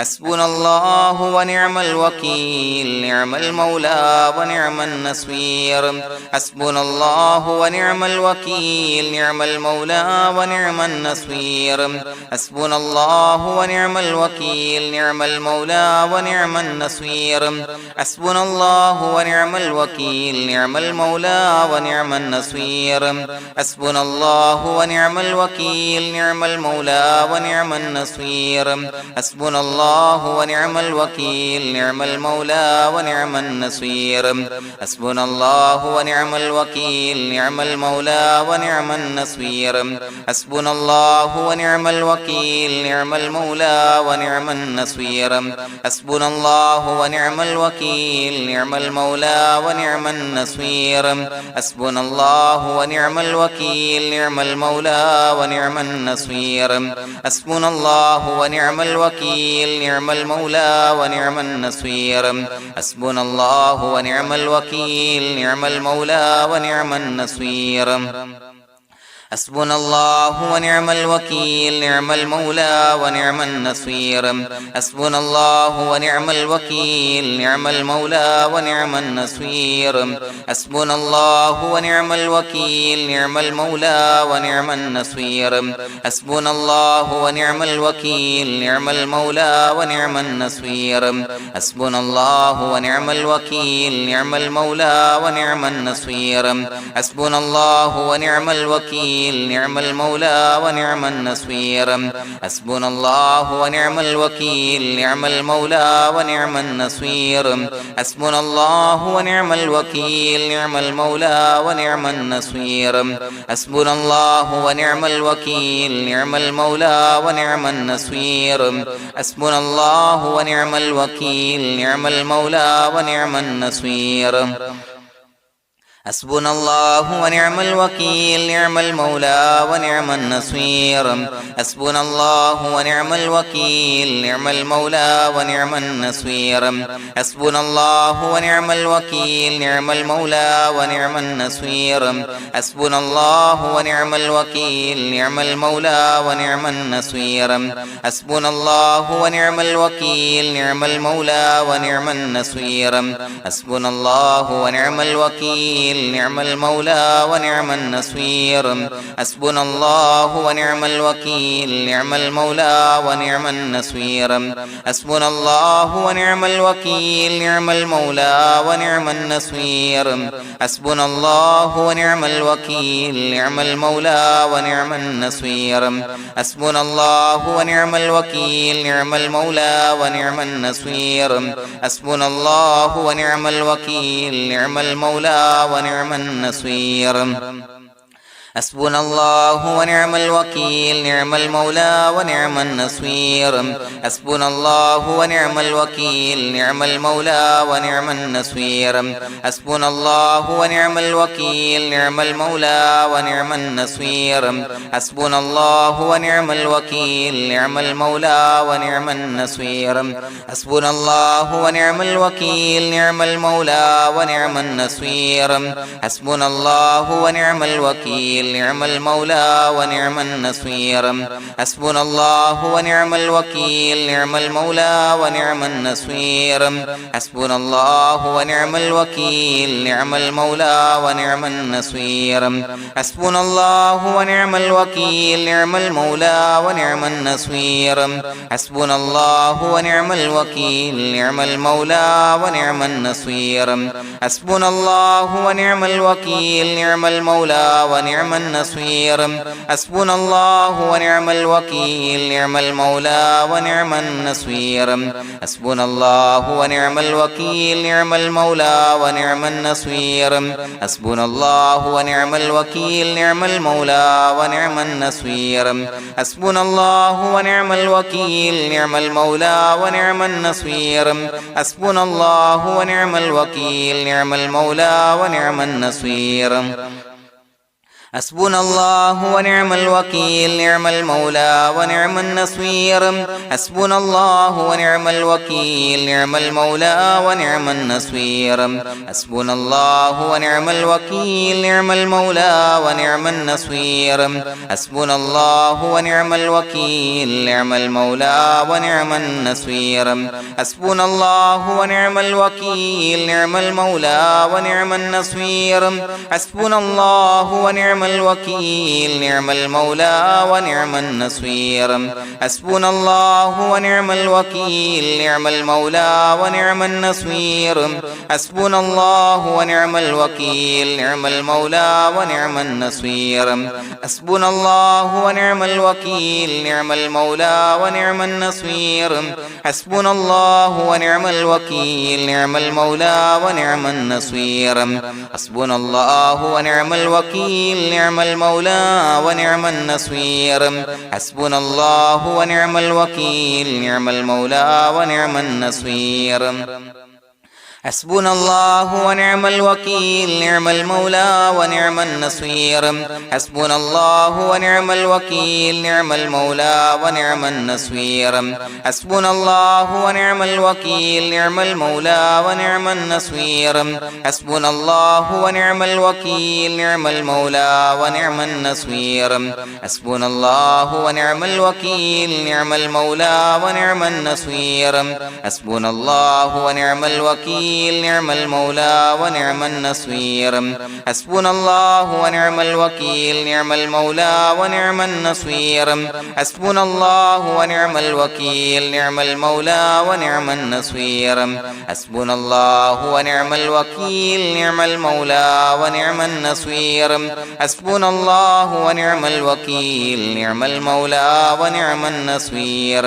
حسبنا الله ونعم الوكيل نعم المولى ونعم النصير حسبنا الله ونعم الوكيل نعم المولى ونعم النصير حسبنا الله ونعم الوكيل نعم المولى ونعم النصير حسبنا الله ونعم الوكيل نعم المولى ونعم النصير حسبنا الله ونعم الوكيل نعم المولى ونعم النصير حسبنا الله ونعم الوكيل نعم المولى ونعم النصير حسبنا الله ونعم الوكيل نعم المولى ونعم النصير حسبنا الله ونعم الوكيل نعم المولى ونعم النصير حسبنا الله ونعم الوكيل نعم المولى ونعم النصير حسبنا الله ونعم الوكيل نعم المولى ونعم النصير حسبنا الله ونعم الوكيل نعم المولى ونعم النصير حسبنا الله ونعم الوكيل نعم المولى ونعم النصير حسبنا الله ونعم الوكيل نعم المولى ونعم النصير حسبنا الله ونعم الوكيل نعم المولى ونعم النصير حسبنا الله ونعم الوكيل نعم المولى ونعم النصير حسبنا الله ونعم الوكيل نعم المولى ونعم النصير حسبنا الله ونعم الوكيل نعم المولى ونعم النصير حسبنا الله ونعم الوكيل نعم المولى ونعم النصير حسبنا الله ونعم الوكيل نعم المولى ونعم النصير حسبنا الله ونعم الوكيل نعم المولى ونعم النصير حسبنا الله ونعم الوكيل نعم المولى ونعم النصير حسبنا الله ونعم الوكيل نعم المولى ونعم النصير حسبنا الله ونعم الوكيل نعم المولى ونعم النصير حسبنا الله ونعم الوكيل نعم المولى ونعم النصير حسبنا الله ونعم الوكيل نعم المولى ونعم النصير حسبنا الله ونعم الوكيل نعم المولى ونعم النصير حسبنا الله ونعم الوكيل نعم المولى ونعم النصير حسبنا الله ونعم الوكيل نعم المولى ونعم النصير حسبنا الله ونعم الوكيل نعم المولى ونعم النصير حسبنا الله ونعم الوكيل نعم المولى ونعم النصير حسبنا الله ونعم الوكيل نعم المولى ونعم النصير حسبنا الله ونعم الوكيل نعم المولى ونعم النصير حسبنا الله ونعم الوكيل نعم المولى ونعم النصير حسبنا الله ونعم الوكيل نعم المولى ونعم النصير حسبنا الله ونعم الوكيل نعم المولى ونعم النصير حسبنا الله ونعم الوكيل نعم المولى ونعم النصير حسبنا الله ونعم الوكيل نعم المولى ونعم النصير حسبنا الله ونعم الوكيل نعم المولى ونعم النصير حسبنا الله ونعم الوكيل نعم المولى ونعم النصير حسبنا الله ونعم الوكيل نعم المولى ونعم النصير حسبنا الله ونعم الوكيل نعم المولى ونعم النصير حسبنا الله ونعم الوكيل نعم المولى ونعم النصير حسبنا الله ونعم الوكيل نعم المولى ونعم النصير حسبنا الله ونعم الوكيل نعم المولى ونعم النصير حسبنا الله ونعم الوكيل نعم المولى ونعم النصير حسبنا الله ونعم الوكيل نعم المولى ونعم النصير حسبنا الله ونعم الوكيل نعم المولى ونعم النصير حسبنا الله ونعم الوكيل نعم المولى ونعم النصير حسبنا الله ونعم الوكيل نعم المولى ونعم النصير حسبنا الله ونعم الوكيل نعم المولى ونعم النصير حسبنا الله ونعم الوكيل نعم المولى ونعم النصير حسبنا الله ونعم الوكيل نعم المولى ونعم النصير حسبنا الله ونعم الوكيل نعم المولى ونعم النصير حسبنا الله ونعم الوكيل نعم المولى ونعم النصير حسبنا الله ونعم الوكيل نعم المولى ونعم النصير حسبنا الله ونعم الوكيل نعم المولى ونعم النصير حسبنا الله ونعم الوكيل نعم المولى ونعم النصير حسبنا الله ونعم الوكيل نعم المولى ونعم النصير حسبنا الله ونعم الوكيل نعم المولى ونعم النصير حسبنا الله ونعم الوكيل نعم المولى ونعم النصير حسبنا الله ونعم الوكيل نعم المولى ونعم النصير حسبنا الله ونعم الوكيل نعم المولى ونعم النصير حسبنا الله ونعم الوكيل نعم المولى ونعم النصير حسبنا الله ونعم الوكيل نعم المولى ونعم النصير حسبنا الله ونعم الوكيل نعم المولى ونعم النصير حسبنا الله ونعم الوكيل نعم المولى ونعم النصير حسبنا الله ونعم الوكيل نعم المولى ونعم النصير حسبنا الله ونعم الوكيل نعم المولى ونعم النصير حسبنا الله ونعم الوكيل نعم المولى ونعم النصير حسبنا الله ونعم الوكيل نعم المولى ونعم النصير حسبنا الله ونعم الوكيل نعم المولى ونعم النصير حسبنا الله ونعم الوكيل نعم المولى ونعم النصير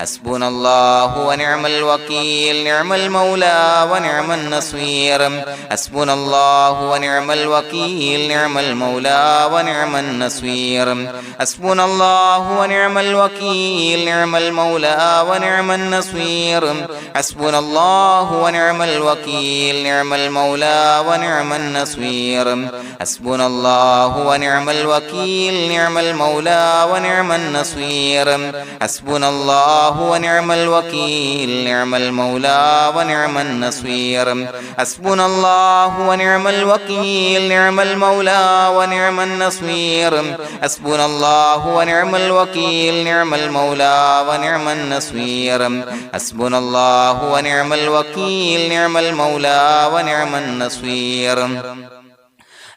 حسبنا الله ونعم الوكيل نعم المولى ونعم النصير حسبنا الله ونعم الوكيل نعم المولى ونعم النصير حسبنا الله ونعم الوكيل نعم المولى ونعم النصير حسبنا الله ونعم الوكيل نعم المولى ونعم النصير حسبنا الله ونعم الوكيل نعم المولى ونعم النصير حسبنا الله ونعم الوكيل نعم المولى ونعم النصير حسبنا الله ونعم الوكيل نعم المولى ونعم النصير حسبنا الله ونعم الوكيل نعم المولى ونعم النصير حسبنا الله ونعم الوكيل نعم المولى ونعم النصير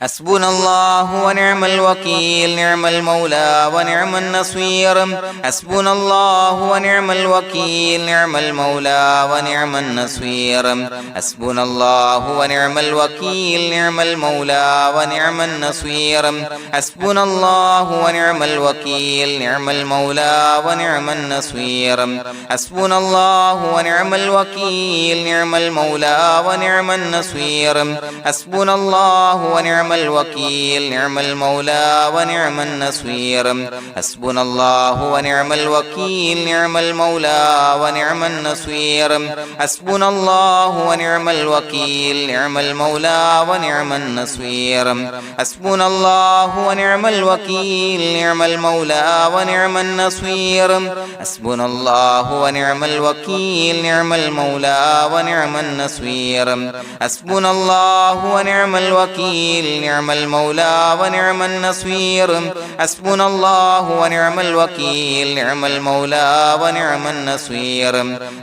حسبنا الله ونعم الوكيل نعم المولى ونعم النصير حسبنا الله ونعم الوكيل نعم المولى ونعم النصير حسبنا الله ونعم الوكيل نعم المولى ونعم النصير حسبنا الله ونعم الوكيل نعم المولى ونعم النصير حسبنا الله ونعم الوكيل نعم المولى ونعم النصير حسبنا الله ونعم الوكيل نعم المولى ونعم النصير حسبنا الله ونعم الوكيل نعم المولى ونعم النصير حسبنا الله ونعم الوكيل نعم المولى ونعم النصير حسبنا الله ونعم الوكيل نعم المولى ونعم النصير حسبنا الله ونعم الوكيل نعم المولى ونعم النصير حسبنا الله ونعم الوكيل نعم المولى ونعم النصير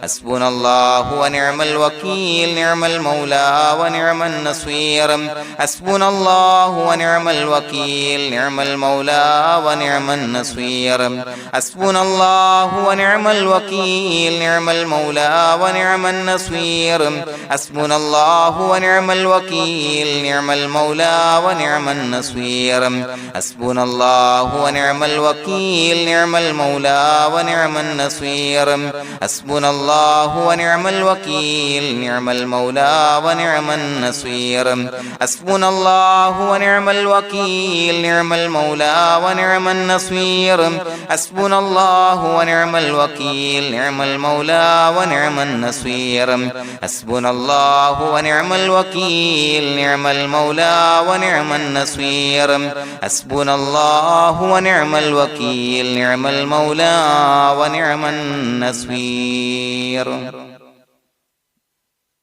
حسبنا الله ونعم الوكيل نعم المولى ونعم النصير حسبنا الله ونعم الوكيل نعم المولى ونعم النصير حسبنا الله ونعم الوكيل نعم المولى ونعم النصير حسبنا الله ونعم الوكيل نعم المولى ونعم النصير حسبنا الله ونعم الوكيل نعم المولى ونعم النصير حسبنا الله ونعم الوكيل نعم المولى ونعم النصير حسبنا الله ونعم الوكيل نعم المولى ونعم النصير حسبنا الله ونعم الوكيل نعم المولى ونعم النصير حسبنا الله ونعم الوكيل نعم المولى ونعم النصير حسبنا الله ونعم الوكيل نعم المولى ونعم النصير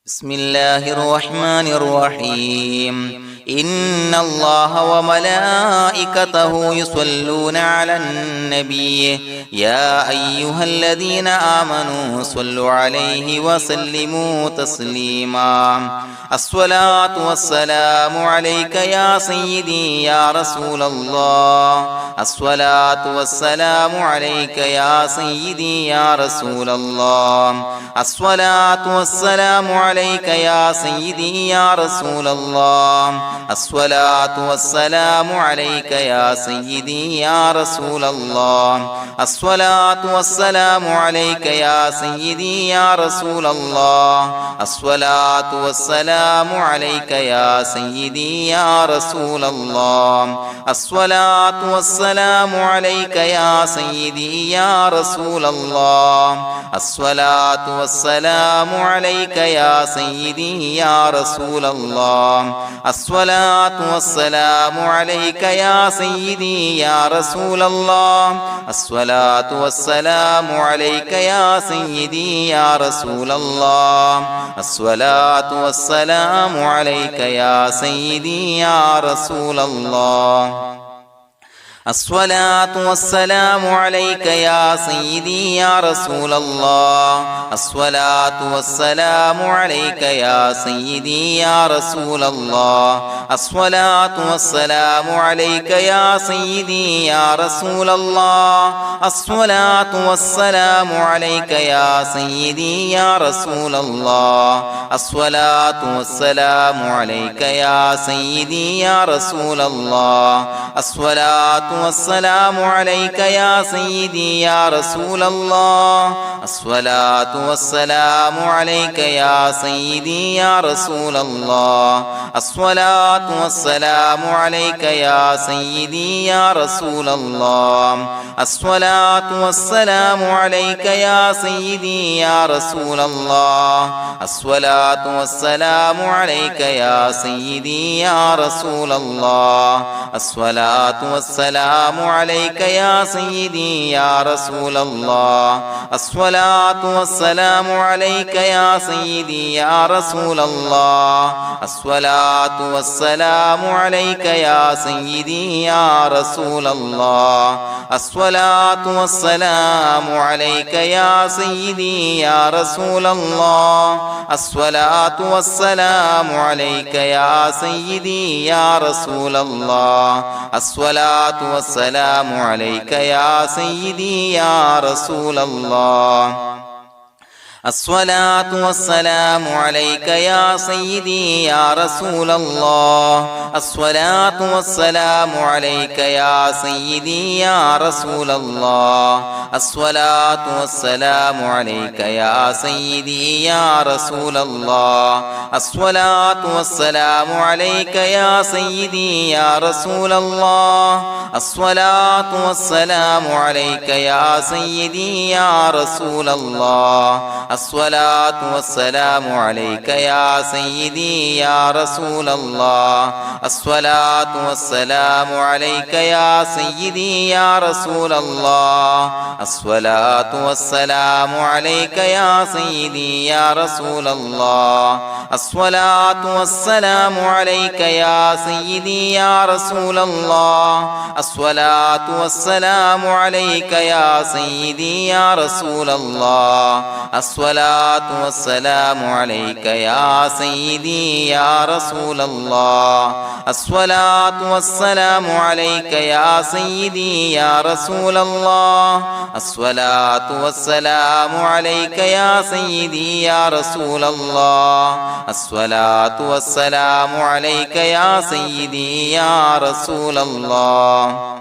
بسم الله الرحمن الرحيم إن الله وملائكته يصلون على النبي يا أيها الذين آمنوا صلوا عليه وسلموا تسليما الصلاة والسلام عليك يا سيدي يا رسول الله الصلاة والسلام عليك يا سيدي يا رسول الله الصلاة والسلام عليك يا سيدي يا رسول الله الصلاة والسلام عليك يا سيدي يا رسول الله الصلاة والسلام عليك يا سيدي يا رسول الله الصلاة والسلام عليك يا سيدي يا رسول الله الصلاة والسلام عليك يا سيدي يا رسول الله الصلاة والسلام عليك يا سيدي يا رسول الله الصلاة والسلام عليك يا سيدي يا رسول الله الصلاة والسلام عليك يا سيدي يا رسول الله الصلاة والسلام عليك يا سيدي يا رسول الله الصلاة والسلام عليك يا سيدي يا رسول الله الصلاة والسلام عليك يا سيدي يا رسول الله الصلاة والسلام عليك يا سيدي يا رسول الله الصلاة والسلام عليك يا سيدي يا رسول الله الصلاة والسلام عليك يا سيدي يا رسول الله الصلاة والسلام عليك يا سيدي يا رسول الله الصلاة والسلام عليك يا سيدي يا رسول الله الصلاة والسلام عليك يا سيدي يا رسول الله الصلاة والسلام عليك يا سيدي يا رسول الله الصلاة والسلام عليك يا سيدي يا رسول الله الصلاة والسلام عليك يا سيدي يا رسول الله الصلاة والسلام عليك يا سيدي يا رسول الله الصلاة والسلام عليك يا سيدي يا رسول الله الصلاة والسلام عليك يا سيدي يا رسول الله الصلاة والسلام عليك يا سيدي يا رسول الله الصلاة والسلام عليك يا سيدي يا رسول الله الصلاة والسلام عليك يا سيدي يا رسول الله الصلاة والسلام عليك يا سيدي يا رسول الله الصلاة والسلام عليك يا سيدي يا رسول الله الصلاة والسلام عليك يا سيدي يا رسول الله الصلاة والسلام عليك يا سيدي يا رسول الله الصلاة والسلام عليك يا سيدي يا رسول الله الصلاة والسلام عليك يا سيدي يا رسول الله الصلاة والسلام عليك يا سيدي يا رسول الله الصلاة والسلام عليك يا سيدي يا رسول الله الصلاة والسلام عليك يا سيدي يا رسول الله الصلاة والسلام عليك يا سيدي يا رسول الله الصلاة والسلام عليك يا سيدي يا رسول الله الصلاة والسلام عليك يا سيدي يا رسول الله الصلاة والسلام عليك يا سيدي يا رسول الله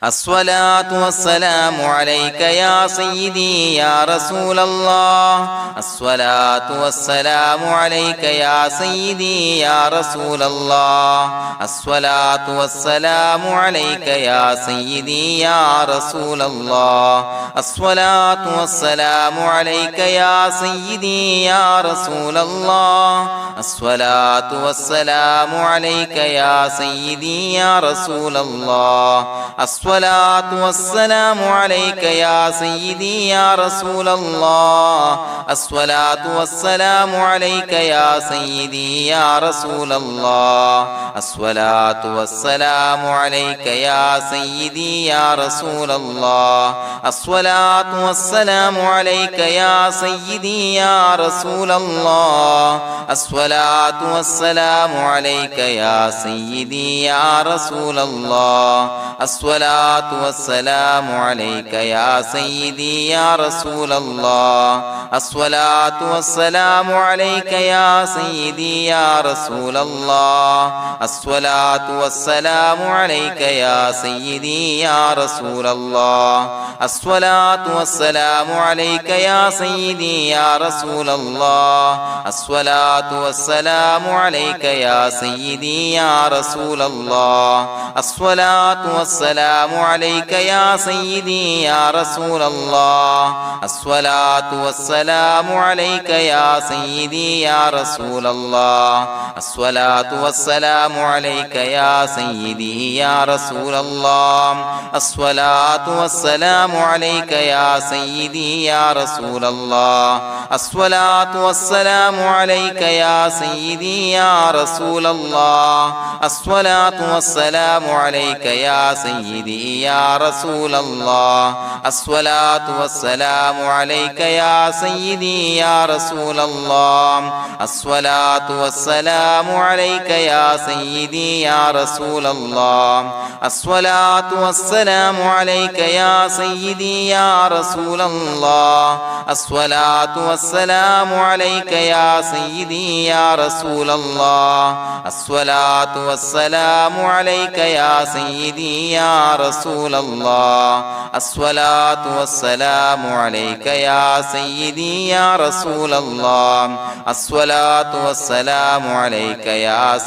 الصلاة والسلام عليك يا سيدي يا رسول الله الصلاة والسلام عليك يا سيدي يا رسول الله الصلاة والسلام عليك يا سيدي يا رسول الله الصلاة والسلام عليك يا سيدي يا رسول الله الصلاة والسلام عليك يا سيدي يا رسول الله الصلاة والسلام عليك يا سيدي يا رسول الله الصلاة والسلام عليك يا سيدي يا رسول الله الصلاة والسلام عليك يا سيدي يا رسول الله الصلاة والسلام عليك يا سيدي يا رسول الله الصلاة والسلام عليك يا سيدي يا رسول الله الصلاة والسلام عليك يا سيدي يا رسول الله الصلاة والسلام عليك يا سيدي يا رسول الله الصلاة والسلام عليك يا سيدي يا رسول الله الصلاة والسلام عليك يا سيدي يا رسول الله الصلاة والسلام عليك يا سيدي يا رسول الله الصلاة والسلام عليك يا سيدي يا رسول الله الصلاة والسلام عليك يا سيدي يا رسول الله الصلاة والسلام عليك يا سيدي يا رسول الله الصلاة والسلام عليك يا سيدي يا رسول الله الصلاة والسلام عليك يا سيدي يا رسول الله الصلاة والسلام عليك يا سيدي يا رسول الله الصلاة والسلام عليك يا سيدي يا رسول الله الصلاة والسلام عليك يا سيدي يا رسول الله الصلاة والسلام عليك يا سيدي يا رسول الله الصلاة والسلام عليك يا سيدي يا رسول الله الصلاة والسلام عليك يا سيدي يا رسول الله الصلاة والسلام عليك يا سيدي يا رسول الله الصلاة والسلام عليك يا سيدي يا رسول الله الصلاة والسلام عليك يا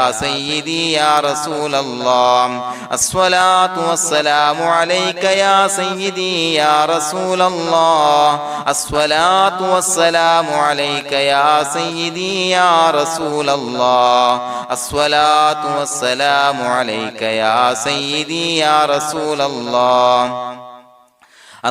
سيدي يا رسول الله الصلاة والسلام عليك يا سيدي يا رسول الله الصلاة والسلام عليك يا سيدي يا رسول الله الصلاة والسلام عليك يا سيدي يا رسول الله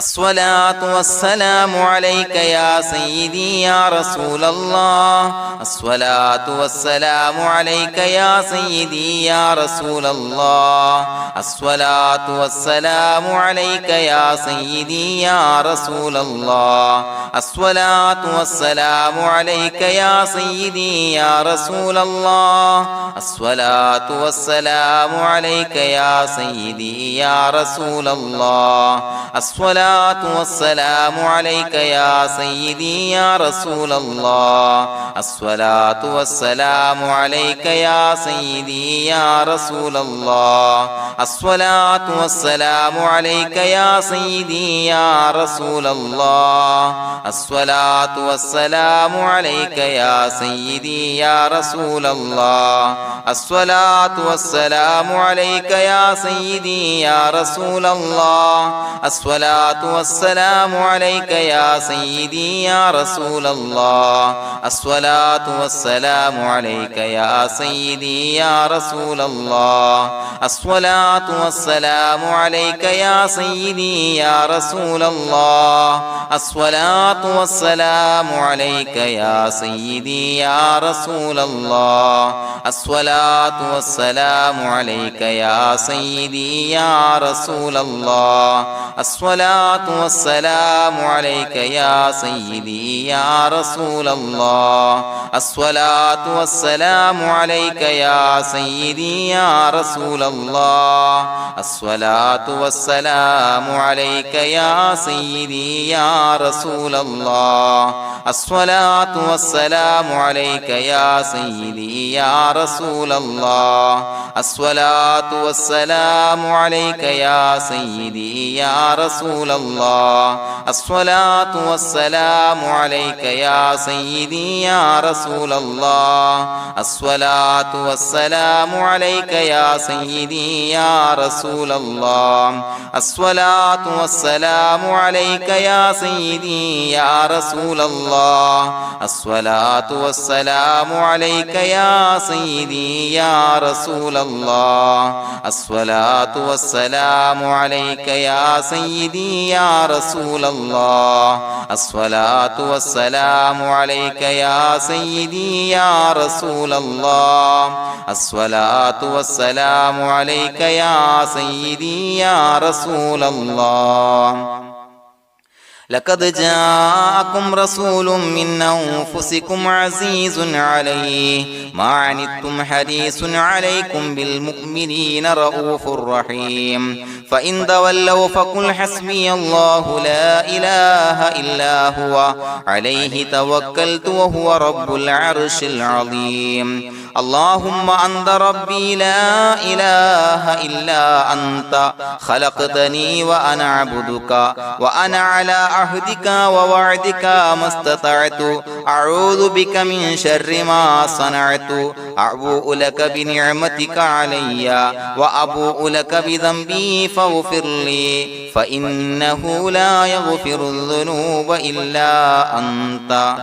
الصلاة والسلام عليك يا سيدي يا رسول الله الصلاة والسلام عليك يا سيدي يا رسول الله الصلاة والسلام عليك يا سيدي يا رسول الله الصلاة والسلام عليك يا سيدي يا رسول الله الصلاة والسلام عليك يا سيدي يا رسول الله الصلاة والسلام عليك يا سيدي يا رسول الله الصلاة والسلام عليك يا سيدي يا رسول الله الصلاة والسلام عليك يا سيدي يا رسول الله الصلاة والسلام عليك يا سيدي يا رسول الله الصلاة والسلام عليك يا سيدي يا رسول الله الصلاة والسلام عليك يا سيدي يا رسول الله الصلاة والسلام عليك يا سيدي يا رسول الله الصلاة والسلام عليك يا سيدي يا رسول الله الصلاة والسلام عليك يا سيدي يا رسول الله الصلاة والسلام عليك يا سيدي يا رسول الله الصلاة الصلاة والسلام عليك يا سيدي يا رسول الله الصلاة والسلام عليك يا سيدي يا رسول الله الصلاة والسلام عليك يا سيدي يا رسول الله الصلاة والسلام عليك يا سيدي يا رسول الله الصلاة والسلام عليك يا سيدي يا رسول الله الصلاة والسلام عليك يا سيدي يا رسول الله الصلاة والسلام عليك يا سيدي يا رسول الله الصلاة والسلام عليك يا سيدي يا رسول الله الصلاة والسلام عليك يا سيدي يا رسول الله الصلاة والسلام عليك يا سيدي يا رسول الله الصلاة والسلام عليك يا سيدي يا رسول الله الصلاة والسلام عليك يا سيدي يا رسول الله لقد جاءكم رسول من أنفسكم عزيز عليه ما عنتم حريص عليكم بالمؤمنين رؤوف رحيم فإن تولوا فقل حسبي الله لا إله إلا هو عليه توكلت وهو رب العرش العظيم اللهم أنت ربي لا إله إلا أنت خلقتني وأنا عبدك وأنا على عهدك ووعدك ما استطعت أعوذ بك من شر ما صنعت أبوء لك بنعمتك علي وأبوء لك بذنبي فاغفر لي فإنه لا يغفر الذنوب إلا أنت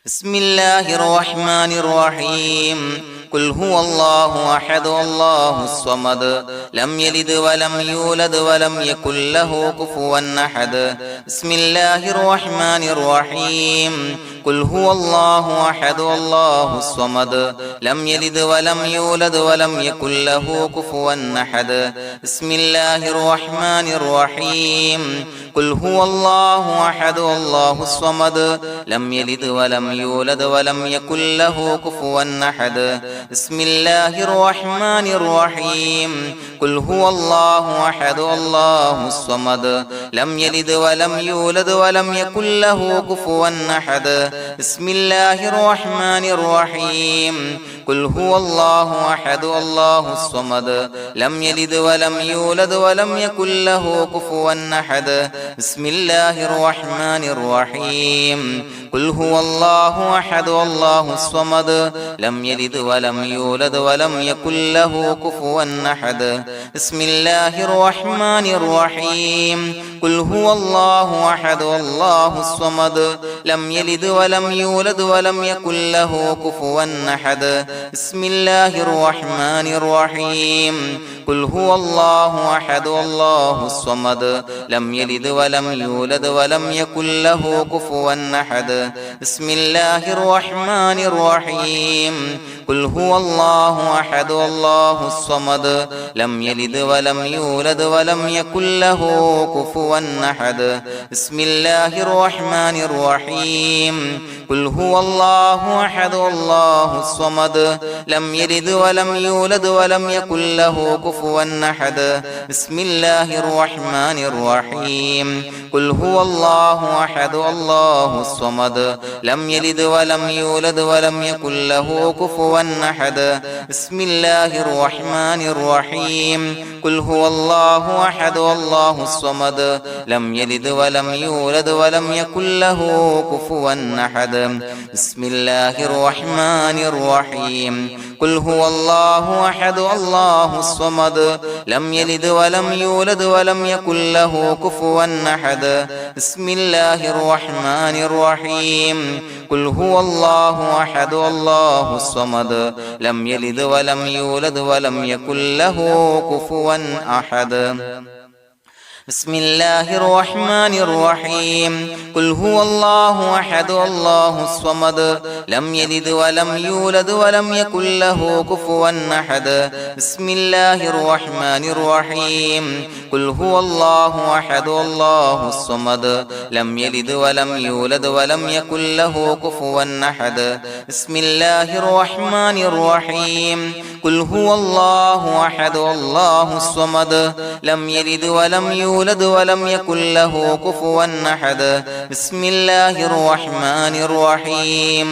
بسم الله الرحمن الرحيم قل هو الله أحد الله الصمد لم يلد ولم يولد ولم يكن له كفوا أحد بسم الله الرحمن الرحيم قل هو الله أحد الله الصمد لم يلد ولم يولد ولم يكن له كفوا أحد بسم الله الرحمن الرحيم قل هو الله أحد الله الصمد لم يلد ولم يولد ولم يكن له كفوا أحد بسم الله الرحمن الرحيم قل هو الله أحد الله الصمد لم يلد ولم يولد ولم يكن له كفوا أحد بسم الله الرحمن الرحيم قل هو الله أحد الله الصمد لم يلد ولم يولد ولم يكن له كفوا أحد بسم الله الرحمن الرحيم قل هو الله أحد الله الصمد لم يلد ولم يولد ولم يكن له كفوا أحد بسم الله الرحمن الرحيم قل هو الله أحد الله الصمد لم يلد ولم يولد ولم يكن له كفوا أحد بسم الله الرحمن الرحيم قل هو الله أحد الله الصمد لم يلد ولم يولد ولم يكن له كفوا أحد بسم الله الرحمن الرحيم قل هو الله أحد الله الصمد لم يلد ولم يولد ولم يكن له كفوا أحد بسم الله الرحمن الرحيم قل هو الله أحد الله الصمد لم يلد ولم يولد ولم يكن له كفوا أحد بسم الله الرحمن الرحيم قل هو الله أحد الله الصمد لم يلد ولم يولد ولم يكن له كفوا أحد بسم الله الرحمن الرحيم قل هو الله أحد الله الصمد لم يلد ولم يولد ولم يكن له كفوا أحد بسم الله الرحمن الرحيم قل هو الله أحد الله الصمد لم يلد ولم يولد ولم يكن له كفوا أحد بسم الله الرحمن الرحيم قل هو الله أحد الله الصمد لم يلد ولم يولد ولم يكن له كفوا أحد بسم الله الرحمن الرحيم قل هو الله أحد الله الصمد لم يلد ولم يولد ولم يكن له كفوا أحد بسم الله الرحمن الرحيم قل هو الله أحد الله الصمد لم يلد ولم يولد ولم يكن له كفوا أحد بسم الله الرحمن الرحيم قل هو الله أحد الله الصمد لم يلد ولم يولد ولم يكن له كفوا أحد بسم الله الرحمن الرحيم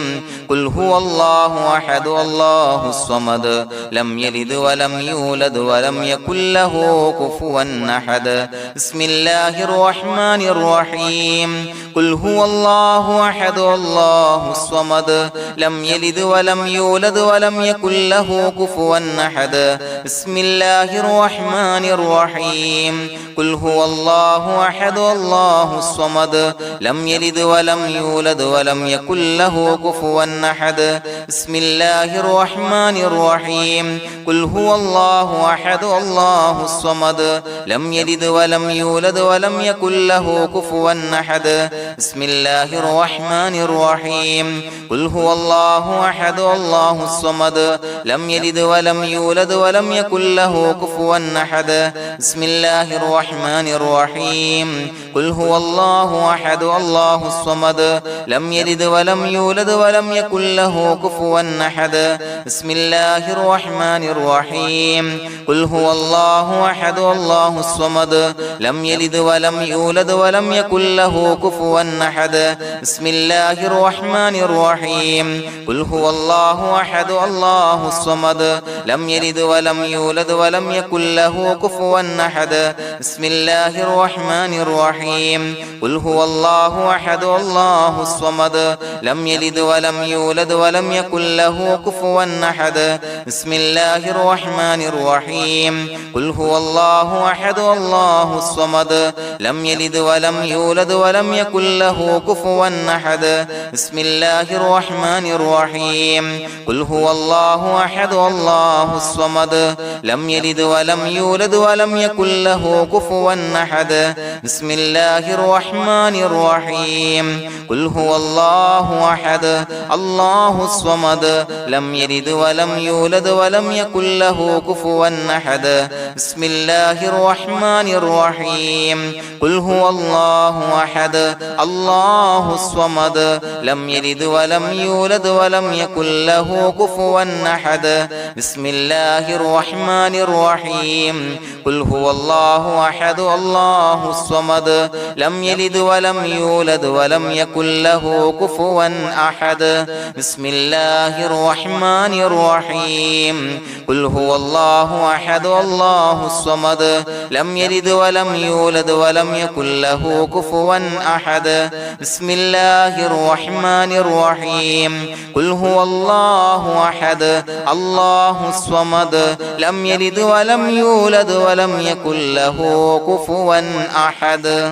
قل هو الله أحد الله الصمد لم يلد ولم يولد ولم يكن له كفوا أحد بسم الله الرحمن الرحيم قل هو الله أحد الله الصمد لم يلد ولم يولد ولم يكن له كفوا أحد بسم الله الرحمن الرحيم قل هو الله أحد الله الصمد لم يلد ولم يولد ولم يكن له كفوا أحد بسم الله الرحمن الرحيم قل هو الله أحد الله الصمد لم يلد ولم يولد ولم يكن له كفوا أحد بسم الله الرحمن الرحيم قل هو الله أحد الله الصمد لم يلد ولم يولد ولم يكن له كفوا أحد بسم الله الرحمن الرحيم قل هو الله أحد الله الصمد لم يلد ولم يولد ولم يكن له كفوا أحد بسم الله الرحمن الرحيم قل هو الله أحد الله الصمد لم يلد ولم يولد ولم يكن له كفوا أحد بسم الله الرحمن الرحيم قل هو الله أحد الله الصمد لم يلد ولم يولد ولم يكن له كفوا أحد بسم الله الرحمن الرحيم قل هو الله أحد الله الصمد لم يلد ولم يولد ولم يكن له كفوا أحد بسم الله الرحمن الرحيم قل هو الله أحد الله الصمد لم يلد ولم يولد ولم يكن له كفوا أحد بسم الله الرحمن الرحيم قل هو الله أحد الله الصمد لم يلد ولم يولد ولم يكن له كفوا أحد بسم الله الرحمن الرحيم قل هو الله أحد الله الصمد لم يلد ولم يولد ولم يكن له كفوا أحد بسم الله الرحمن الرحيم قل هو الله أحد الله الصمد لم يلد ولم يولد ولم يكن له كفوا أحد بسم الله الرحمن الرحيم قل هو الله أحد الله الصمد لم يلد ولم يولد ولم يكن له كفوا أحد بسم الله الرحمن الرحيم قل هو الله أحد الله الصمد لم يلد ولم يولد ولم يكن له كفوا أحد بسم الله الرحمن الرحيم قل هو الله أحد الله الصمد لم يلد ولم يولد ولم يكن له كفوا أحد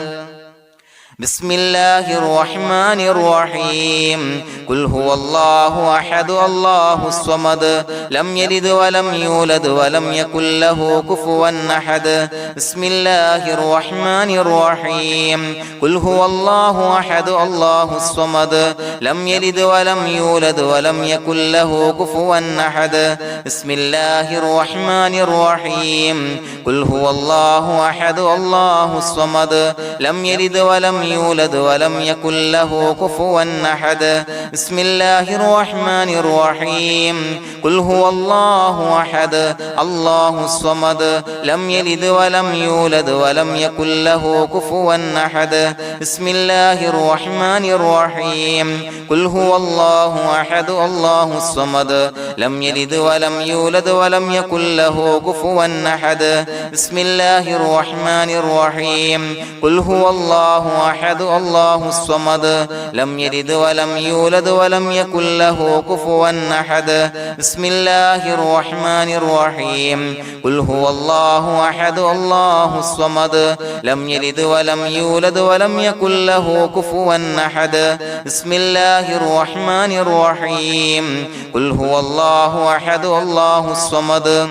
بسم الله الرحمن الرحيم قل هو الله أحد الله الصمد لم يلد ولم يولد ولم يكن له كفوا أحد بسم الله الرحمن الرحيم قل هو الله أحد الله الصمد لم يلد ولم يولد ولم يكن له كفوا أحد بسم الله الرحمن الرحيم قل هو الله أحد الله الصمد لم يلد ولم يولد ولم يكن له كفوا أحد بسم الله الرحمن الرحيم قل هو الله أحد الله الصمد لم يلد ولم يولد ولم يكن له كفوا أحد بسم الله الرحمن الرحيم قل هو الله أحد الله الصمد لم يلد ولم يولد ولم يكن له كفوا أحد بسم الله الرحمن الرحيم قل هو الله أحد الله الصمد لم يلد ولم يولد ولم يكن له كفوا أحد بسم الله الرحمن الرحيم قل هو الله أحد الله الصمد لم يلد ولم يولد ولم يكن له كفوا أحد بسم الله الرحمن الرحيم قل هو الله أحد الله الصمد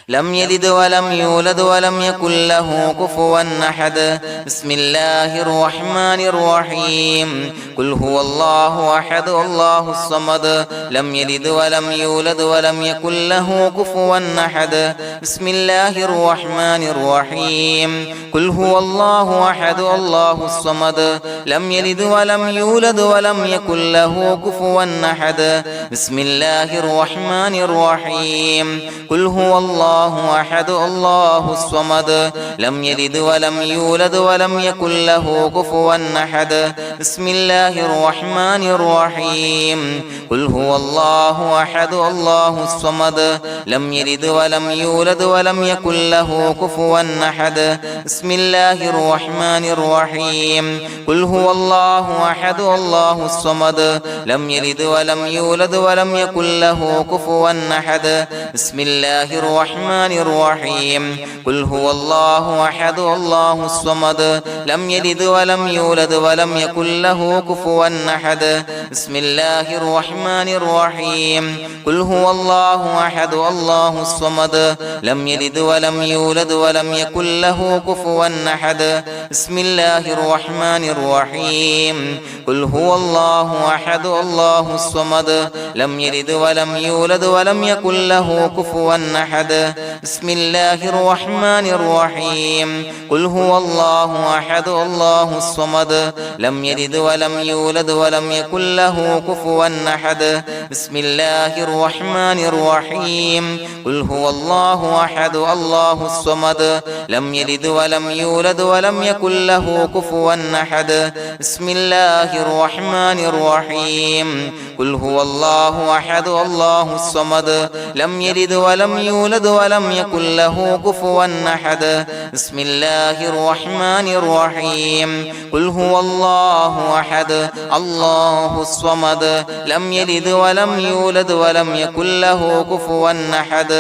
لم يلد ولم يولد ولم يكن له كفوا أحد بسم الله الرحمن الرحيم قل هو الله أحد الله الصمد لم يلد ولم يولد ولم يكن له كفوا أحد بسم الله الرحمن الرحيم قل هو الله أحد الله الصمد لم يلد ولم يولد ولم يكن له كفوا أحد بسم الله الرحمن الرحيم قل هو الله أحد الله الصمد لم يلد ولم يولد ولم يكن له كفوا أحد بسم الله الرحمن الرحيم قل هو الله أحد الله الصمد لم يلد ولم يولد ولم يكن له كفوا أحد بسم الله الرحمن الرحيم قل هو الله أحد الله الصمد لم يلد ولم يولد ولم يكن له كفوا أحد بسم الله الرحمن الرحيم قل هو الله أحد الله الصمد لم يلد ولم يولد ولم يكن له كفوا أحد بسم الله الرحمن الرحيم قل هو الله أحد الله الصمد لم يلد ولم يولد ولم يكن له كفوا أحد بسم الله الرحمن الرحيم قل هو الله أحد الله الصمد لم يلد ولم يولد ولم يكن له كفوا أحد بسم الله الرحمن الرحيم قل هو الله أحد الله الصمد لم يلد ولم يولد ولم يكن له كفوا أحد بسم الله الرحمن الرحيم قل هو الله أحد الله الصمد لم يلد ولم يولد ولم يكن له كفوا أحد بسم الله الرحمن الرحيم قل هو الله أحد الله الصمد لم يلد ولم يولد ولم يكن له كفوا أحد بسم الله الرحمن الرحيم قل هو الله أحد الله الصمد لم يلد ولم يولد ولم يكن له كفوا أحد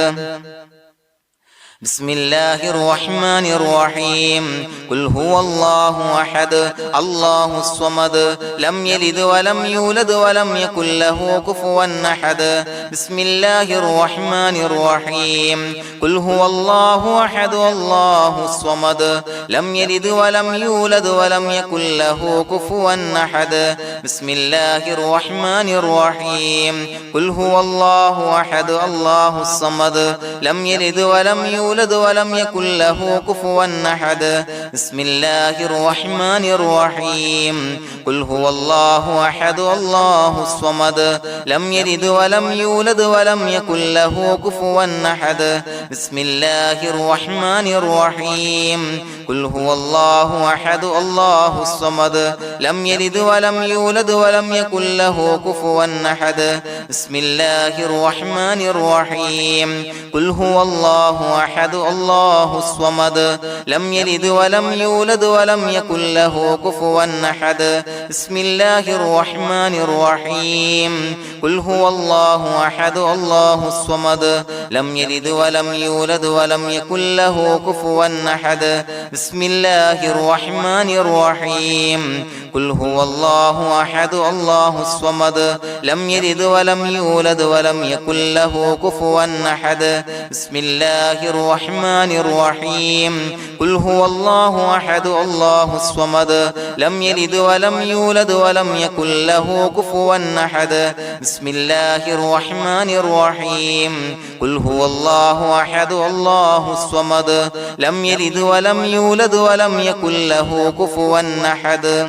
بسم الله الرحمن الرحيم قل هو الله أحد الله الصمد لم يلد ولم يولد ولم يكن له كفوا أحد بسم الله الرحمن الرحيم قل هو الله أحد الله الصمد لم يلد ولم يولد ولم يكن له كفوا أحد بسم الله الرحمن الرحيم قل هو الله أحد الله الصمد لم يلد ولم يولد ولم يكن له كفوا أحد بسم الله الرحمن الرحيم قل هو الله أحد الله الصمد لم يلد ولم يولد ولم يكن له كفوا أحد بسم الله الرحمن الرحيم قل هو الله أحد الله الصمد لم يلد ولم يولد ولم يكن له كفوا أحد بسم الله الرحمن الرحيم قل هو الله أحد الله الصمد لم يلد ولم يولد ولم يكن له كفوا أحد بسم الله الرحمن الرحيم قل هو الله أحد الله الصمد لم يلد ولم يولد ولم يكن له كفوا أحد بسم الله الرحمن الرحيم قل هو الله أحد الله الصمد لم يلد ولم يولد ولم يكن له كفوا أحد بسم الله الرحمن الرحيم قل هو الله أحد الله الصمد لم يلد ولم يولد ولم يكن له كفوا أحد بسم الله الرحمن الرحيم قل هو الله أحد الله الصمد لم يلد ولم يولد ولم يكن له كفوا أحد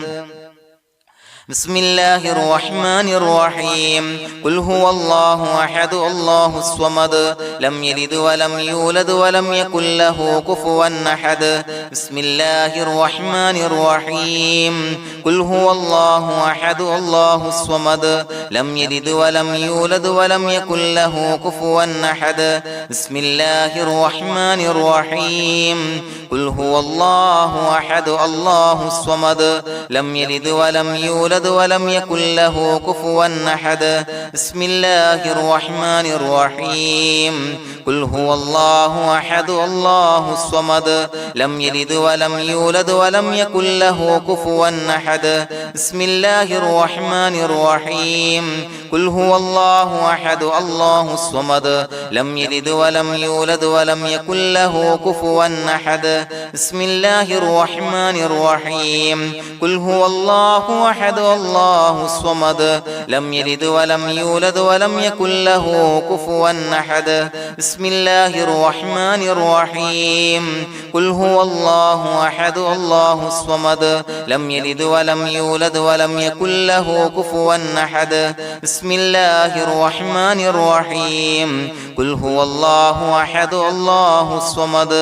بسم الله الرحمن الرحيم قل هو الله أحد الله الصمد لم يلد ولم يولد ولم يكن له كفوا أحد بسم الله الرحمن الرحيم قل هو الله أحد الله الصمد لم يلد ولم يولد ولم يكن له كفوا أحد بسم الله الرحمن الرحيم قل هو الله أحد الله الصمد لم يلد ولم يولد يولد ولم يكن له كفوا أحد بسم الله الرحمن الرحيم قل هو الله أحد الله الصمد لم يلد ولم يولد ولم يكن له كفوا أحد بسم الله الرحمن الرحيم قل هو الله أحد الله الصمد لم يلد ولم يولد ولم يكن له كفوا أحد بسم الله الرحمن الرحيم قل هو الله أحد الله الصمد لم يلد ولم يولد ولم يكن له كفوا أحد بسم الله الرحمن الرحيم قل هو الله أحد الله الصمد لم يلد ولم يولد ولم يكن له كفوا أحد بسم الله الرحمن الرحيم قل هو الله أحد الله الصمد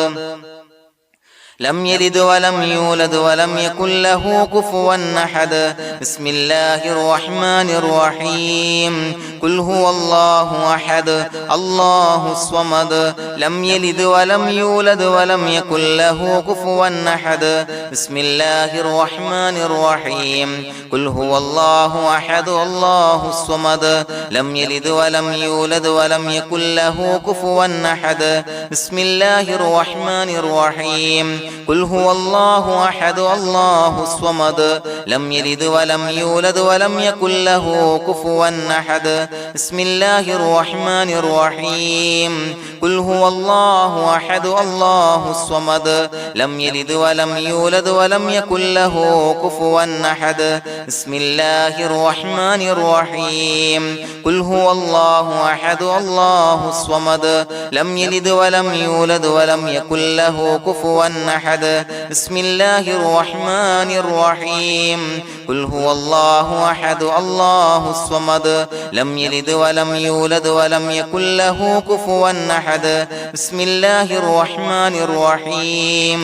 لم يلد ولم يولد ولم يكن له كفوا أحد بسم الله الرحمن الرحيم قل هو الله أحد الله الصمد لم يلد ولم يولد ولم يكن له كفوا أحد بسم الله الرحمن الرحيم قل هو الله أحد الله الصمد لم يلد ولم يولد ولم يكن له كفوا أحد بسم الله الرحمن الرحيم قل هو الله أحد الله الصمد لم يلد ولم يولد ولم يكن له كفوا أحد بسم الله الرحمن الرحيم قل هو الله أحد الله الصمد لم يلد ولم يولد ولم يكن له كفوا أحد بسم الله الرحمن الرحيم قل هو الله أحد الله الصمد لم يلد ولم يولد ولم يكن له كفوا أحد بسم الله الرحمن الرحيم قل هو الله أحد الله الصمد لم يلد ولم يولد ولم يكن له كفوا أحد بسم الله الرحمن الرحيم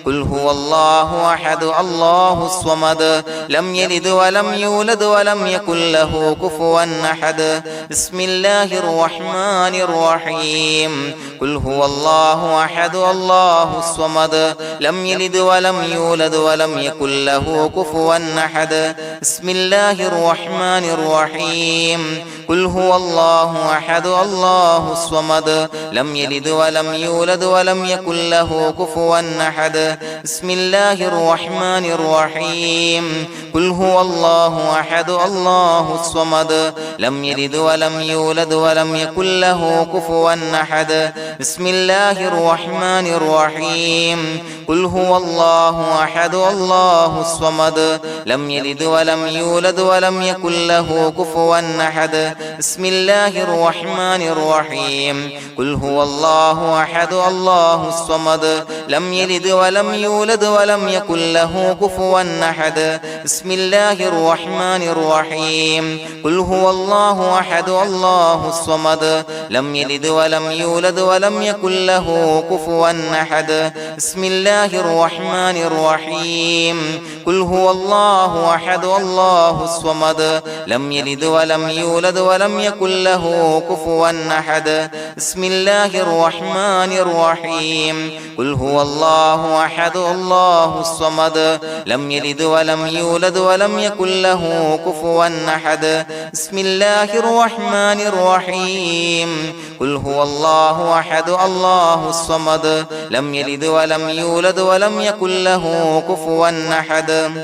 قل هو الله أحد الله الصمد لم يلد ولم يولد ولم يكن له كفوا أحد بسم الله الرحمن الرحيم قل هو الله أحد الله الصمد لم يلد ولم يولد ولم يكن له كفوا أحد بسم الله الرحمن الرحيم قل هو الله أحد الله الصمد لم يلد ولم يولد ولم يكن له كفوا أحد بسم الله الرحمن الرحيم قل هو الله أحد الله الصمد لم يلد ولم يولد ولم يكن له كفوا أحد بسم الله الرحمن الرحيم قل هو الله أحد الله الصمد لم يلد ولم يولد ولم يكن له كفوا أحد بسم الله الرحمن الرحيم قل هو الله أحد الله الصمد لم يلد ولم يولد ولم يكن له كفوا أحد بسم الله الرحمن الرحيم قل هو الله أحد الله الصمد لم يلد ولم يولد ولم يكن له كفوا أحد بسم الله الرحمن الرحيم قل هو الله أحد الله الصمد لم يلد ولم يولد ولم يكن له كفوا أحد بسم الله الرحمن الرحيم قل هو الله أحد الله الصمد لم يلد ولم يولد ولم يكن له كفوا أحد بسم الله الرحمن الرحيم قل هو الله أحد الله الصمد لم يلد ولم يولد ولم يكن له كفوا أحد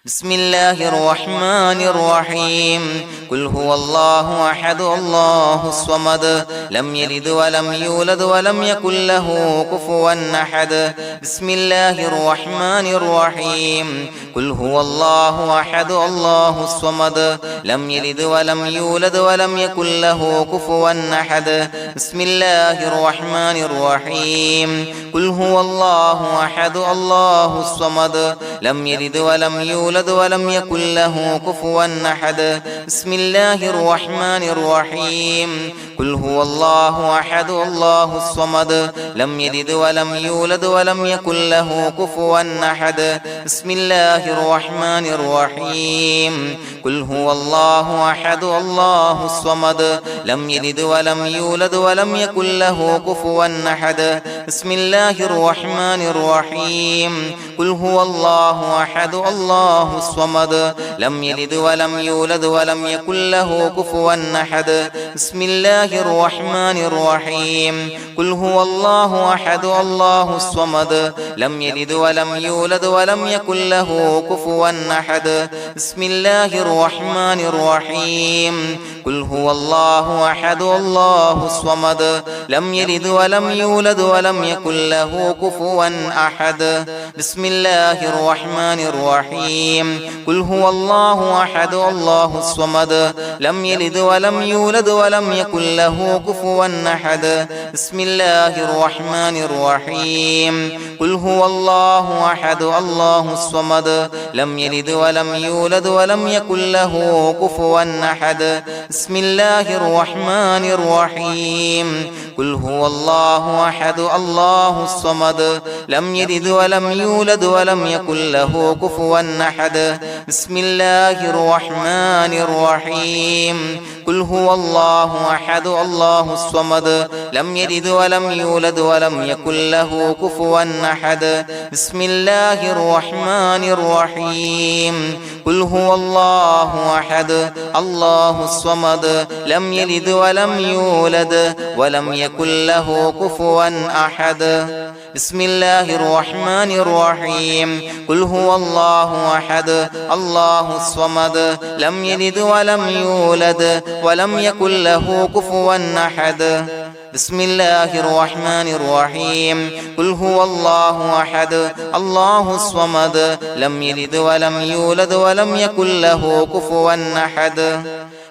بسم الله الرحمن الرحيم قل هو الله أحد الله الصمد لم يلد ولم يولد ولم يكن له كفوا أحد بسم الله الرحمن الرحيم قل هو الله أحد الله الصمد لم يلد ولم يولد ولم يكن له كفوا أحد بسم الله الرحمن الرحيم قل هو الله أحد الله الصمد لم يلد ولم يولد ولم يكن له كفوا أحد بسم الله الرحمن الرحيم قل هو الله أحد الله الصمد لم يلد ولم يولد ولم يكن له كفوا أحد بسم الله الرحمن الرحيم قل هو الله أحد الله الصمد لم يلد ولم يولد ولم يكن له كفوا أحد بسم الله الرحمن الرحيم قل هو الله الله أحد الله الصمد لم يلد ولم يولد ولم يكن له كفوا أحد بسم الله الرحمن الرحيم قل هو الله أحد الله الصمد لم يلد ولم يولد ولم يكن له كفوا أحد بسم الله الرحمن الرحيم قل هو الله أحد الله الصمد لم يلد ولم يولد ولم يكن له كفوا أحد بسم الله الرحمن الرحيم قل هو الله أحد الله الصمد لم يلد ولم يولد ولم يكن له كفوا أحد بسم الله الرحمن الرحيم قل هو الله أحد الله الصمد لم يلد ولم يولد ولم يكن له كفوا أحد بسم الله الرحمن الرحيم قل هو الله أحد الله الصمد لم يلد ولم يولد ولم يكن له كفوا أحد بسم الله الرحمن الرحيم قل هو الله أحد الله الصمد لم يلد ولم يولد ولم يكن له كفوا أحد بسم الله الرحمن الرحيم قل هو الله أحد الله الصمد لم يلد ولم يولد ولم يكن له كفوا أحد بسم الله الرحمن الرحيم قل هو الله أحد الله الصمد لم يلد ولم يولد ولم يكن له كفوا أحد بسم الله الرحمن الرحيم قل هو الله أحد الله الصمد لم يلد ولم يولد ولم يكن له كفوا أحد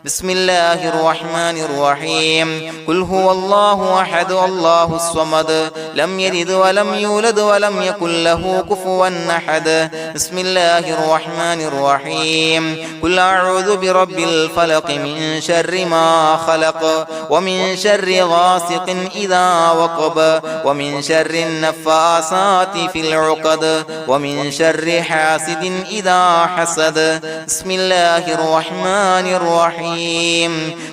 بسم الله الرحمن الرحيم قل هو الله أحد الله الصمد لم يلد ولم يولد ولم يكن له كفوا أحد بسم الله الرحمن الرحيم قل أعوذ برب الفلق من شر ما خلق ومن شر غاسق إذا وقب ومن شر النفاثات في العقد ومن شر حاسد إذا حسد بسم الله الرحمن الرحيم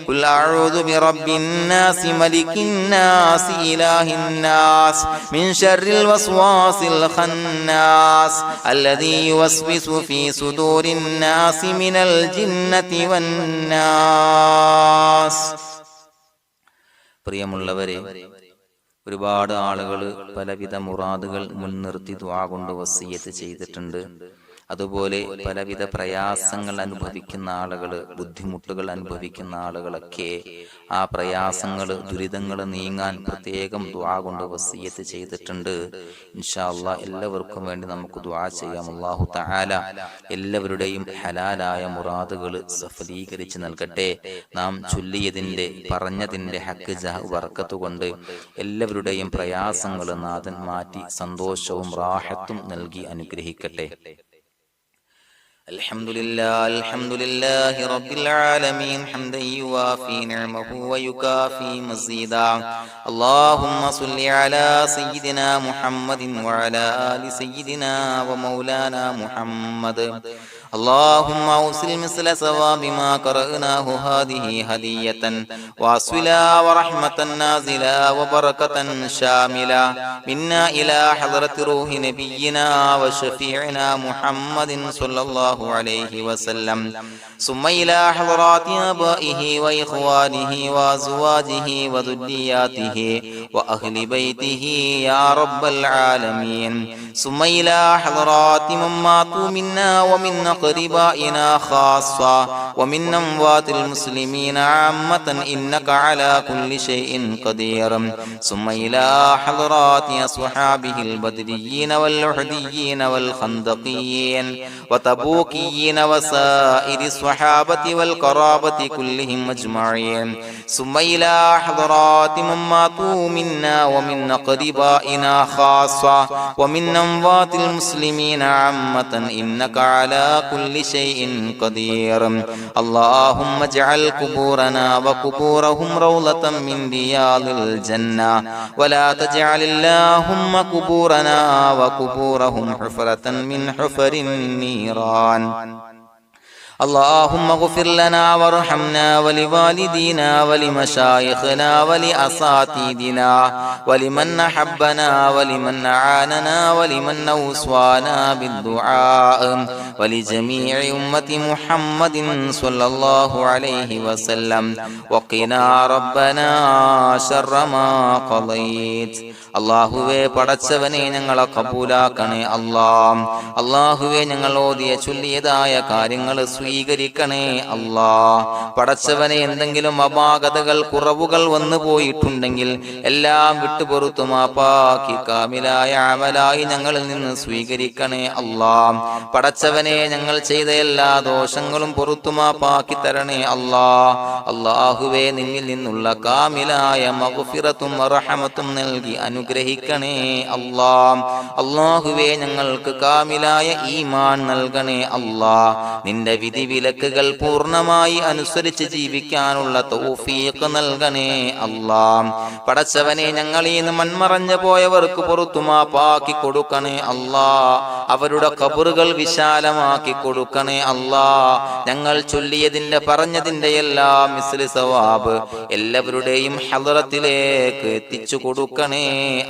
قل أعوذ برب الناس ملك الناس إله الناس من شر الوسواس الخناس الذي يوسوس في صدور الناس من الجنة والناس. പ്രിയമുള്ളവരെ, ഒരുപാട് ആളുകൾ പലവിധ മുറാദുകൾ മുൻനിർത്തി ദുആ കൊണ്ട് വസിയ്യത്ത് ചെയ്തിട്ടുണ്ട്. അതുപോലെ പലവിധ പ്രയാസങ്ങൾ അനുഭവിക്കുന്ന ആളുകൾ, ബുദ്ധിമുട്ടുകൾ അനുഭവിക്കുന്ന ആളുകളൊക്കെ ആ പ്രയാസങ്ങൾ, ദുരിതങ്ങൾ നീങ്ങാൻ പ്രത്യേകം ദുആ കൊണ്ട് വസിയ്യത്ത് ചെയ്തിട്ടുണ്ട്. ഇൻഷാ അല്ലാഹ് എല്ലാവർക്കും വേണ്ടി നമുക്ക് ദുആ ചെയ്യാം. അല്ലാഹു തആല എല്ലാവരുടെയും ഹലാലായ മുറാദുകൾ സഫലീകരിച്ച് നൽകട്ടെ. നാം ചൊല്ലിയതിന്റെ, പറഞ്ഞതിന്റെ ഹക്ക് ജാഹ് ബർക്കത്ത് കൊണ്ട് എല്ലാവരുടെയും പ്രയാസങ്ങൾ നാഥൻ മാറ്റി സന്തോഷവും റാഹത്തും നൽകി അനുഗ്രഹിക്കട്ടെ. الحمد لله رب العالمين حمدا يوافي نعمه ويكافي مزيدا. اللهم صل على سيدنا محمد وعلى آل سيدنا ومولانا محمد. اللهم أوصل مثل ثواب ما قرأناه هذه هدية واصلا ورحمة نازلا وبركة شاملة منا إلى حضرة روح نبينا وشفيعنا محمد صلى الله عليه وسلم، ثم إلى حضرات آبائه وإخوانه وأزواجه وذرياته وأهل بيته يا رب العالمين، ثم إلى حضرات من ماتوا منا ومن أقربائنا خاصة ومن أموات المسلمين عامة إنك على كل شيء قدير، ثم إلى حضرات أصحابه البدريين والأحديين والخندقيين وتبوكيين وسائر الصحابة والقرابة كلهم أجمعين، ثم إلى حضرات من ماتوا منا ومن أقربائنا خاصة ومن أموات المسلمين عامة إنك على كل شيء قدير. اللهم اجعل قبورنا وقبورهم روضة من رياض الجنة، ولا تجعل اللهم قبورنا وقبورهم حفرة من حفر النيران. اللهم اغفر لنا وارحمنا ولوالدينا ولمشايخنا ولأساتذتنا ولمن أحبنا ولمن أعاننا ولمن أوصانا بالدعاء ولجميع أمة محمد صلى الله عليه وسلم وقنا ربنا شر ما قضيت. അള്ളാഹുവേ പടച്ചവനെ ഞങ്ങളെ കബൂലാക്കണേ അല്ലാഹ്. അള്ളാഹുവേ ഞങ്ങൾ ഓതിയ ചൊല്ലിയതായ കാര്യങ്ങൾ സ്വീകരിക്കണേ അല്ലാഹ്. പടച്ചവനെ എന്തെങ്കിലും അപാകതകൾ കുറവുകൾ വന്നു പോയിട്ടുണ്ടെങ്കിൽ എല്ലാം വിട്ടുപൊറുത്തു മാപ്പാക്കി കാമിലായ അമലായി ഞങ്ങളിൽ നിന്ന് സ്വീകരിക്കണേ അല്ലാഹ്. പടച്ചവനെ ഞങ്ങൾ ചെയ്ത എല്ലാ ദോഷങ്ങളും പൊറുത്തു മാപ്പാക്കി തരണേ അല്ലാഹ്. അള്ളാഹുവേ നിന്നിൽ നിന്നുള്ള കാമിലായ മഗ്ഫിറത്തും റഹമത്തും നൽകി അനുഗ്രഹിക്കണേ അല്ലാഹ്. അല്ലാഹുവേ ഞങ്ങൾക്ക് കാമിലായ ഈമാൻ നൽകണേ അല്ലാഹ്. നിന്റെ വിധി വിലക്കുകൾ പൂർണ്ണമായി അനുസരിച്ച് ജീവിക്കാനുള്ള തൗഫീഖ് നൽകണേ അല്ലാഹ്. പടച്ചവനെ ഞങ്ങളിൽ നിന്ന് മൺമറഞ്ഞു പോയവർക്ക് പുറത്തു മാപ്പാക്കി കൊടുക്കണേ അല്ലാഹ്. അവരുടെ ഖബറുകൾ വിശാലമാക്കി കൊടുക്കണേ അല്ലാഹ്. ഞങ്ങൾ ചൊല്ലിയതിന്റെ പറഞ്ഞതിന്റെ എല്ലാം മിസ്ലി സവാബ് എല്ലാവരുടെയും ഹളറത്തിലേക്ക് എത്തിച്ചു കൊടുക്കണേ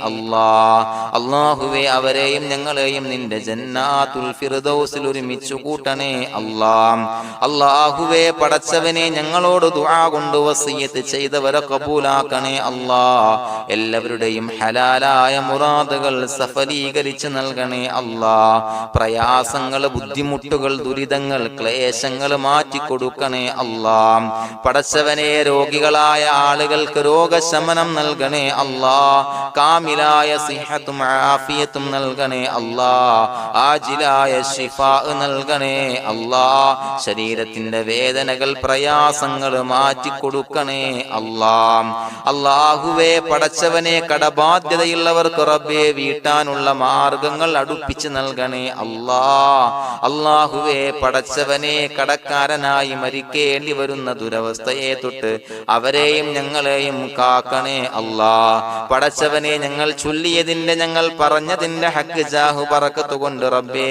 അല്ലാഹ്. അല്ലാഹുവേ അവരെയും ഞങ്ങളെയും നിന്റെ ജന്നാത്തുൽ ഫിർദൗസിൽ ഒരുമിച്ചു കൂട്ടണേ അല്ലാഹ്. അല്ലാഹുവേ പടച്ചവനെ ഞങ്ങളോട് ദുആ കൊണ്ട് വസിയത്ത് ചെയ്തവരെ കബൂലാക്കണേ അല്ലാഹ്. എല്ലാവരുടെയും ഹലാലായ മുറാദുകൾ സഫലീകരിച്ച് നൽകണേ അല്ലാഹ്. പ്രയാസങ്ങൾ, ബുദ്ധിമുട്ടുകൾ, ദുരിതങ്ങൾ, ക്ലേശങ്ങൾ മാറ്റിക്കൊടുക്കണേ അല്ലാഹ്. പടച്ചവനെ രോഗികളായ ആളുകൾക്ക് രോഗശമനം നൽകണേ അല്ലാഹ്. കാമിലായ സിഹത്തും ആഫിയത്തും നൽകണേ അല്ലാഹ്. ആജിലായ ശിഫാ നൽകണേ അല്ലാഹ്. ശരീരത്തിന്റെ വേദനകൾ, പ്രയാസങ്ങൾ മാറ്റിക്കൊടുക്കണേ അല്ലാഹ്. അല്ലാഹുവേ പടച്ചവനെ കടബാധ്യതയുള്ളവർക്ക് റബ്ബേ വീട്ടാനുള്ള മാർഗങ്ങൾ അടുപ്പിച്ച് നൽകണേ അല്ലാഹ്. അല്ലാഹുവേ പടച്ചവനെ കടക്കാരനായി മരിക്കേണ്ടി വരുന്ന ദുരവസ്ഥയെ തൊട്ട് അവരെയും ഞങ്ങളെയും കാക്കണേ അല്ലാഹ്. പടച്ചവനെ ഞങ്ങൾ ചൊല്ലിയതിന്റെ, ഞങ്ങൾ പറഞ്ഞതിന്റെ ഹക്ക് ജാഹു ബറക്കത്ത് കൊണ്ട് റബ്ബേ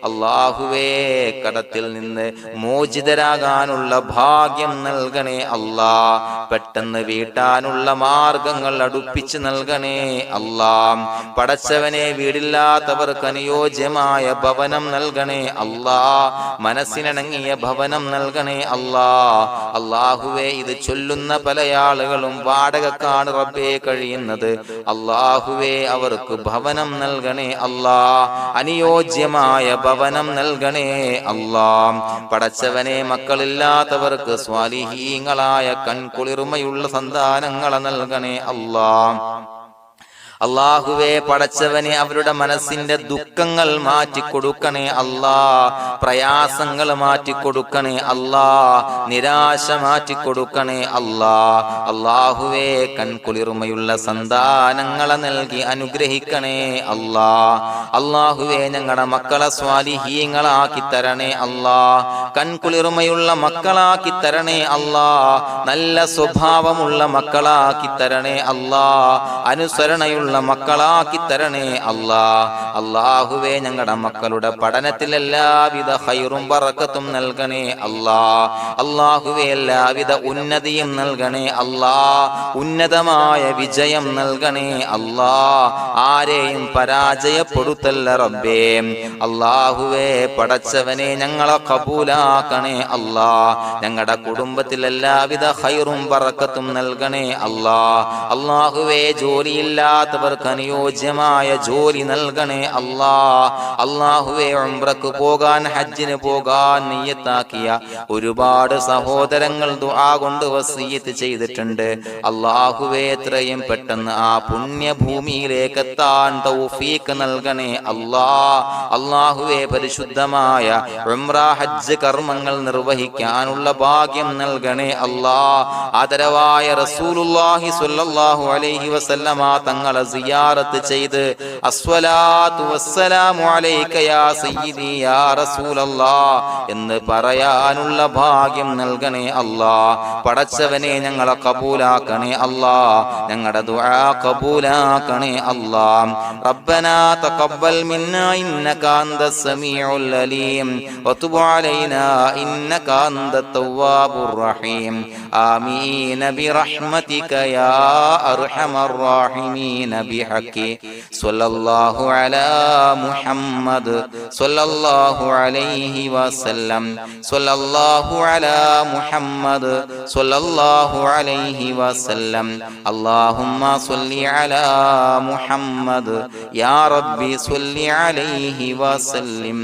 അല്ലാഹുവേ കടത്തിൽ നിന്ന് മോചിതരാകാനുള്ള ഭാഗ്യം നൽകണേ അല്ലാഹ്. പെട്ടെന്ന് വീട്ടാനുള്ള മാർഗങ്ങൾ അടുപ്പിച്ച് നൽകണേ അല്ലാഹ്. പടച്ചവനെ വീടില്ലാത്തവർക്ക് അനുയോജ്യമായ ഭവനം നൽകണേ അല്ലാഹ്. മനസ്സിനിണങ്ങിയ ഭവനം നൽകണേ അല്ലാഹ്. അല്ലാഹുവേ ഇത് ചൊല്ലുന്ന പല ആളുകളും വാടകക്കാണ് റബ്ബേ കഴിയുന്നത്. അല്ലാഹുവേ അവർക്ക് ഭവനം നൽകണേ അല്ലാഹ്. അനുയോജ്യമായ ഭവനം നൽകണേ അല്ലാഹ്. പടച്ചവനെ മക്കളില്ലാത്തവർക്ക് സ്വാലിഹീങ്ങളായ കൺകുളിർമയുള്ള സന്താനങ്ങളെ നൽകണേ അല്ലാഹ്. അല്ലാഹുവേ പടച്ചവനെ അവരുടെ മനസ്സിന്റെ ദുഃഖങ്ങൾ മാറ്റിക്കൊടുക്കണേ അല്ലാഹ്. പ്രയാസങ്ങൾ മാറ്റിക്കൊടുക്കണേ അല്ലാഹ്. നിരാശ മാറ്റിക്കൊടുക്കണേ അല്ലാഹ്. അല്ലാഹുവേ കൺകുളിർമയുള്ള സന്താനങ്ങളെ നൽകി അനുഗ്രഹിക്കണേ അല്ലാഹ്. അല്ലാഹുവേ ഞങ്ങളുടെ മക്കളെ സ്വാലിഹീങ്ങളാക്കി തരണേ അല്ലാഹ്. കൺകുളിർമയുള്ള മക്കളാക്കി തരണേ അല്ലാഹ്. നല്ല സ്വഭാവമുള്ള മക്കളാക്കി തരണേ അല്ലാഹ്. അനുസരണയുള്ള മക്കളാക്കി തരണേ അല്ലാഹ്. അല്ലാഹുവേ ഞങ്ങളുടെ മക്കളുടെ പഠനത്തിൽ എല്ലാവിധ ഖൈറും ബറക്കത്തും നൽകണേ അല്ലാഹ്. അല്ലാഹുവേ എല്ലാവിധ ഉന്നതിയും നൽകണേ അല്ലാഹ്. ഉന്നതമായ വിജയം നൽകണേ അല്ലാഹ്. ആരെയും പരാജയപ്പെടുത്തല്ല റബ്ബേ. അല്ലാഹുവേ പടച്ചവനെ ഞങ്ങളെ കബൂലാക്കണേ അല്ലാഹ്. ഞങ്ങളുടെ കുടുംബത്തിൽ എല്ലാവിധ ഖൈറും ബറക്കത്തും നൽകണേ അല്ലാഹ്. അല്ലാഹുവേ ജോലിയില്ലാത്ത അനുയോജ്യമായ ജോലി നൽകണേ അല്ലാഹ്. അല്ലാഹുവേ ഉംറക്ക് പോകാൻ, ഹജ്ജിന് പോകാൻ നിയ്യത്താക്കിയ ഒരുപാട് സഹോദരങ്ങൾ ദുആ കൊണ്ട് വസിയത്ത് ചെയ്തിട്ടുണ്ട്. അല്ലാഹുവേ എത്രയും പെട്ടെന്ന് ആ പുണ്യഭൂമിയിലേക്ക് എത്താൻ തൗഫീഖ് നൽകണേ അല്ലാഹ്. അല്ലാഹുവേ പരിശുദ്ധമായ ഉംറ ഹജ്ജ് കർമ്മങ്ങൾ നിർവഹിക്കാനുള്ള ഭാഗ്യം നൽകണേ അല്ലാഹ്. ആദരവായ റസൂലുള്ളാഹി സ്വല്ലല്ലാഹു അലൈഹി വസല്ലമ തങ്ങളെ സിയാറത്ത് ചെയ്ത് അസ്സലാത്തു വസ്സലാമു അലൈക യാ സയ്യിദി യാ റസൂലല്ലാഹ് എന്ന് പറയാനുള്ള ഭാഗ്യം നൽകണേ അല്ലാഹ്. പടച്ചവനെ ഞങ്ങളെ കബൂലാക്കണേ അല്ലാഹ്, ഞങ്ങളുടെ ദുആ കബൂലാക്കണേ അല്ലാഹ്. റബ്ബനാ തഖബ്ബൽ മിന്നാ ഇന്നക അന്തസ് സമീഉൽ അലീം വതുബ് അലൈനാ ഇന്നക അന്തത് തവ്വാബുർ റഹീം. ആമീൻ ബിറഹ്മതിക യാ അർഹമർ റഹീമീൻ ബിഹഖി സ്വല്ലല്ലാഹു അലാ മുഹമ്മദ് സ്വല്ലല്ലാഹു അലൈഹി വസല്ലം സ്വല്ലല്ലാഹു അലാ മുഹമ്മദ് സ്വല്ലല്ലാഹു അലൈഹി വസല്ലം. അല്ലാഹുമ്മ സ്വല്ലി അലാ മുഹമ്മദ് യാ റബ്ബി സ്വല്ലി അലൈഹി വസല്ലം.